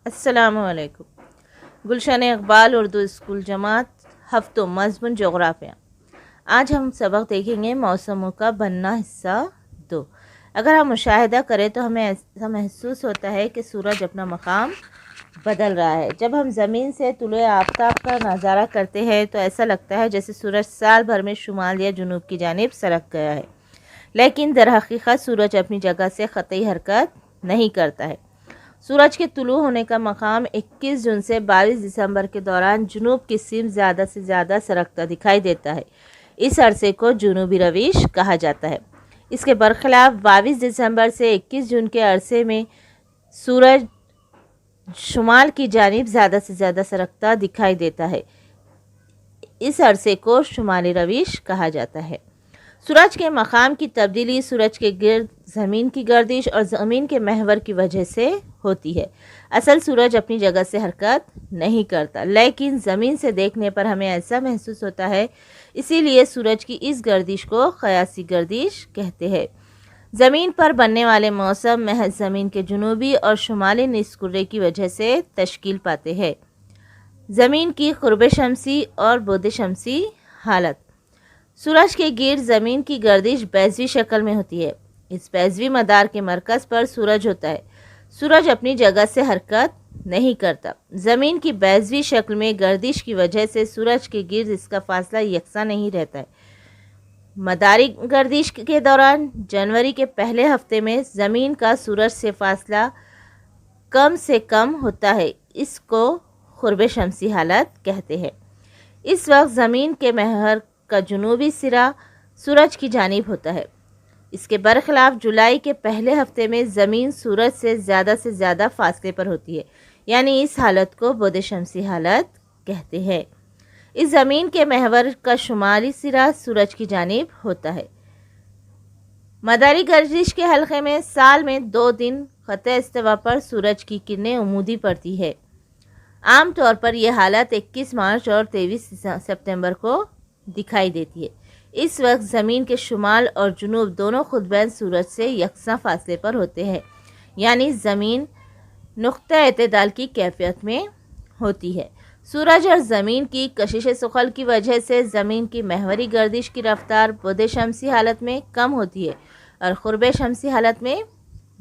السلام علیکم۔ گلشن اقبال اردو اسکول جماعت ہفتوں مضمون جغرافیہ۔ آج ہم سبق دیکھیں گے موسموں کا بننا حصہ 2۔ اگر ہم مشاہدہ کریں تو ہمیں ایسا محسوس ہوتا ہے کہ سورج اپنا مقام بدل رہا ہے۔ جب ہم زمین سے طلوع آفتاب کا نظارہ کرتے ہیں تو ایسا لگتا ہے جیسے سورج سال بھر میں شمال یا جنوب کی جانب سرک گیا ہے، لیکن در حقیقت سورج اپنی جگہ سے قطعی حرکت نہیں کرتا ہے۔ سورج کے طلوع ہونے کا مقام 21 جون سے 22 دسمبر کے دوران جنوب کی سمت زیادہ سے زیادہ سرکتا دکھائی دیتا ہے۔ اس عرصے کو جنوبی رویش کہا جاتا ہے۔ اس کے برخلاف 22 دسمبر سے 21 جون کے عرصے میں سورج شمال کی جانب زیادہ سے زیادہ سرکتا دکھائی دیتا ہے۔ اس عرصے کو شمالی رویش کہا جاتا ہے۔ سورج کے مقام کی تبدیلی سورج کے گرد زمین کی گردش اور زمین کے محور کی وجہ سے ہوتی ہے۔ اصل سورج اپنی جگہ سے حرکت نہیں کرتا، لیکن زمین سے دیکھنے پر ہمیں ایسا محسوس ہوتا ہے، اسی لیے سورج کی اس گردش کو قیاسی گردش کہتے ہیں۔ زمین پر بننے والے موسم محض زمین کے جنوبی اور شمالی نصف کرے کی وجہ سے تشکیل پاتے ہیں۔ زمین کی قرب شمسی اور بعد شمسی حالت۔ سورج کے گرد زمین کی گردش بیضوی شکل میں ہوتی ہے۔ اس بیضوی مدار کے مرکز پر سورج ہوتا ہے۔ سورج اپنی جگہ سے حرکت نہیں کرتا۔ زمین کی بیضوی شکل میں گردش کی وجہ سے سورج کے گرد اس کا فاصلہ یکساں نہیں رہتا ہے۔ مداری گردش کے دوران جنوری کے پہلے ہفتے میں زمین کا سورج سے فاصلہ کم سے کم ہوتا ہے۔ اس کو قرب شمسی حالت کہتے ہیں۔ اس وقت زمین کے محور کا جنوبی سرا سورج کی جانب ہوتا ہے۔ اس کے برخلاف جولائی کے پہلے ہفتے میں زمین سورج سے زیادہ فاصلے پر ہوتی ہے، یعنی اس حالت کو بعد شمسی حالت کہتے ہیں۔ اس زمین کے محور کا شمالی سرا سورج کی جانب ہوتا ہے۔ مداری گردش کے حلقے میں سال میں 2 دن خط استوا پر سورج کی کرنیں عمودی پڑتی ہے۔ عام طور پر یہ حالت 21 مارچ اور 23 ستمبر کو دکھائی دیتی ہے۔ اس وقت زمین کے شمال اور جنوب دونوں خطبین سورج سے یکساں فاصلے پر ہوتے ہیں، یعنی زمین نقطہ اعتدال کی کیفیت میں ہوتی ہے۔ سورج اور زمین کی کشش ثقل کی وجہ سے زمین کی محوری گردش کی رفتار بعد شمسی حالت میں کم ہوتی ہے اور قرب شمسی حالت میں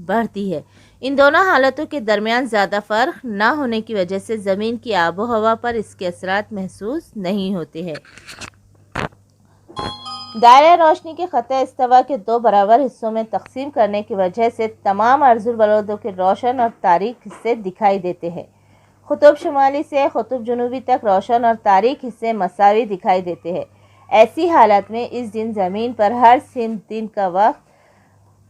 بڑھتی ہے۔ ان دونوں حالتوں کے درمیان زیادہ فرق نہ ہونے کی وجہ سے زمین کی آب و ہوا پر اس کے اثرات محسوس نہیں ہوتے ہیں۔ دائرہ روشنی کے خط استوا کے 2 برابر حصوں میں تقسیم کرنے کی وجہ سے تمام ارض البلدوں کے روشن اور تاریک حصے دکھائی دیتے ہیں۔ قطب شمالی سے قطب جنوبی تک روشن اور تاریک حصے مساوی دکھائی دیتے ہیں۔ ایسی حالت میں اس دن زمین پر ہر سمت دن کا وقت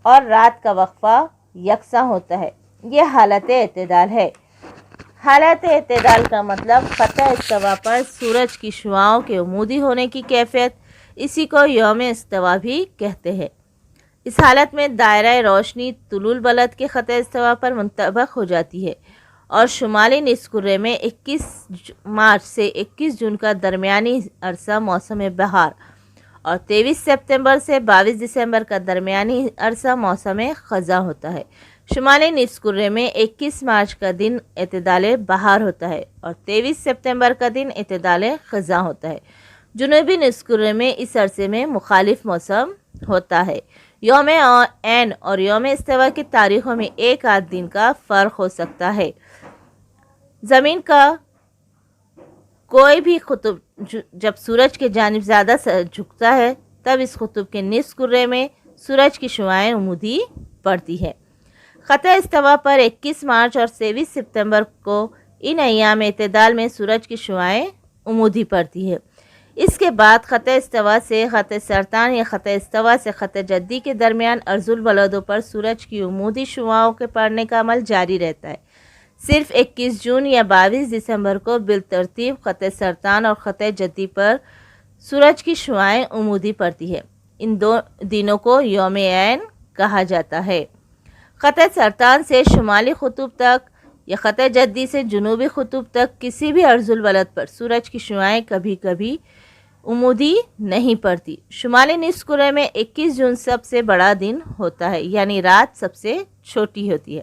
اور رات کا وقفہ یکساں ہوتا ہے۔ یہ حالت اعتدال ہے۔ حالت اعتدال کا مطلب خط استوا پر سورج کی شعاعوں کے عمودی ہونے کی کیفیت، اسی کو یوم استوا بھی کہتے ہیں۔ اس حالت میں دائرہ روشنی طلوع البلد کے خط استوا پر منطبق ہو جاتی ہے اور شمالی نصف کرے میں 21 مارچ سے 21 جون کا درمیانی عرصہ موسم بہار اور 23 ستمبر سے 22 دسمبر کا درمیانی عرصہ موسم خزاں ہوتا ہے۔ شمالی نصف کرے میں 21 مارچ کا دن اعتدال بہار ہوتا ہے اور 23 ستمبر کا دن اعتدال خزاں ہوتا ہے۔ جنوبی نصف کرے میں اس عرصے میں مخالف موسم ہوتا ہے۔ یوم عین اور یوم استوا کی تاریخوں میں 1 آدھ دن کا فرق ہو سکتا ہے۔ زمین کا کوئی بھی قطب جب سورج کی جانب زیادہ جھکتا ہے تب اس قطب کے نصف کرے میں سورج کی شعاعیں عمودی پڑتی ہے۔ خط استوا پر 21 مارچ اور 23 ستمبر کو ان ایام اعتدال میں سورج کی شعاعیں عمودی پڑتی ہے۔ اس کے بعد خط استوا سے خط سرطان یا خط استوا سے خط جدی کے درمیان ارض البلدوں پر سورج کی عمودی شعاعوں کے پڑنے کا عمل جاری رہتا ہے۔ صرف 21 جون یا 22 دسمبر کو بالترتیب خط سرطان اور خط جدی پر سورج کی شعاعیں عمودی پڑتی ہے۔ ان 2 دنوں کو یوم عین کہا جاتا ہے۔ خط سرطان سے شمالی قطب تک یا خط جدی سے جنوبی قطب تک کسی بھی ارض البلد پر سورج کی شعاعیں کبھی کبھی عمودی نہیں پڑتی۔ شمالی نصف کرے میں 21 جون سب سے بڑا دن ہوتا ہے، یعنی رات سب سے چھوٹی ہوتی ہے۔